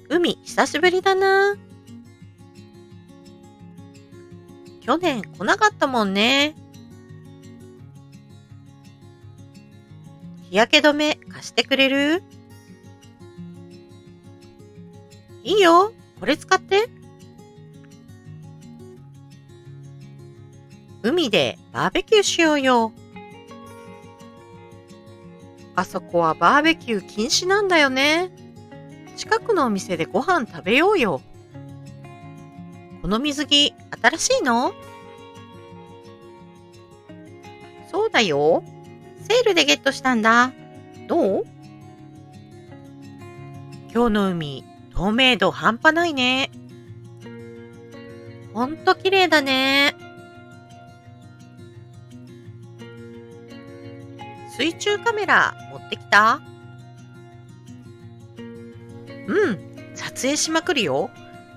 海、久しぶりだな。去年来なかったもんね。日焼け止め貸してくれる？いいよ、これ使って。海でバーベキューしようよ。あそこはバーベキュー禁止なんだよね。近くのお店でご飯食べようよ。この水着、新しいの？そうだよ。セールでゲットしたんだ。どう？今日の海、透明度半端ないね。ほんと綺麗だね。水中カメラ持ってきた？うん、撮影しまくるよ。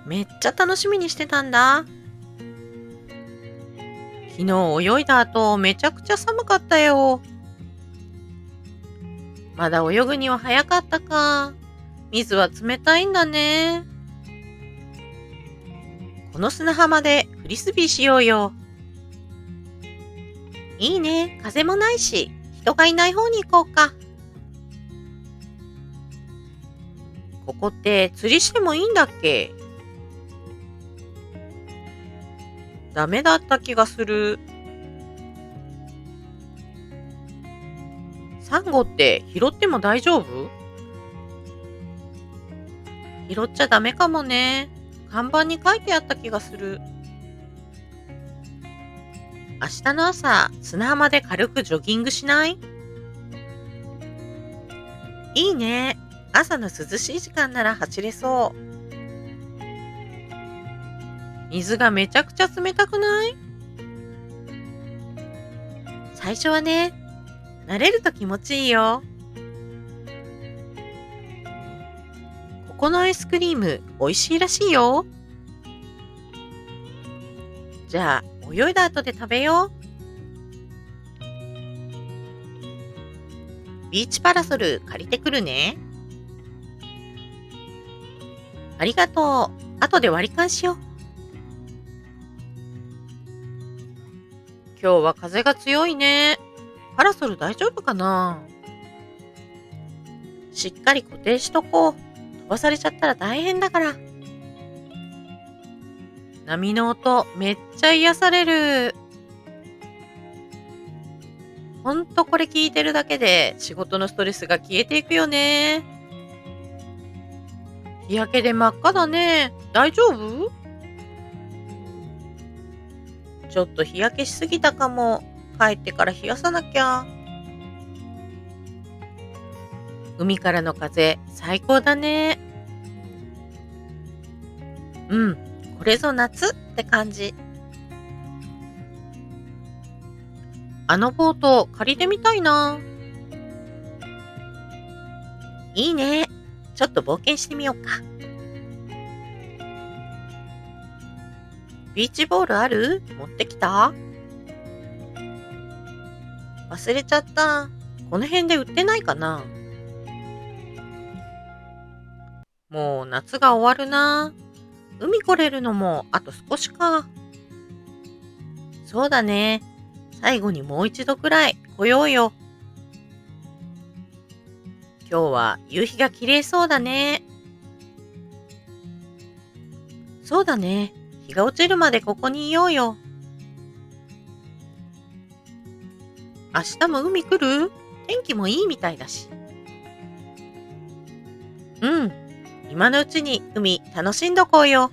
めっちゃ楽しみにしてたんだ。昨日泳いだ後、めちゃくちゃ寒かったよ。まだ泳ぐには早かったか。水は冷たいんだね。この砂浜でフリスビーしようよ。いいね、風もないし、人がいない方に行こうか。ここって釣りしてもいいんだっけ？ダメだった気がする。サンゴって拾っても大丈夫？拾っちゃダメかもね。看板に書いてあった気がする。明日の朝、砂浜で軽くジョギングしない？いいね。朝の涼しい時間なら走れそう。水がめちゃくちゃ冷たくない？最初はね、慣れると気持ちいいよ。ここのアイスクリーム、美味しいらしいよ。じゃあ、泳いだ後で食べよう。ビーチパラソル借りてくるね。ありがとう。後で割り勘しよう。今日は風が強いね。パラソル大丈夫かな？しっかり固定しとこう。飛ばされちゃったら大変だから。波の音めっちゃ癒される。ほんとこれ聞いてるだけで仕事のストレスが消えていくよね。日焼けで真っ赤だね。大丈夫？ちょっと日焼けしすぎたかも。帰ってから冷やさなきゃ。海からの風、最高だね。うん、これぞ夏って感じ。あのボート借りてみたいな。いいね。ちょっと冒険してみようか。ビーチボールある？持ってきた？忘れちゃった。この辺で売ってないかな？もう夏が終わるな。海来れるのもあと少しか。そうだね。最後にもう一度くらい来ようよ。今日は夕日が綺麗そうだね。そうだね。日が落ちるまでここにいようよ。明日も海来る？天気もいいみたいだし。うん。今のうちに海楽しんどこうよ。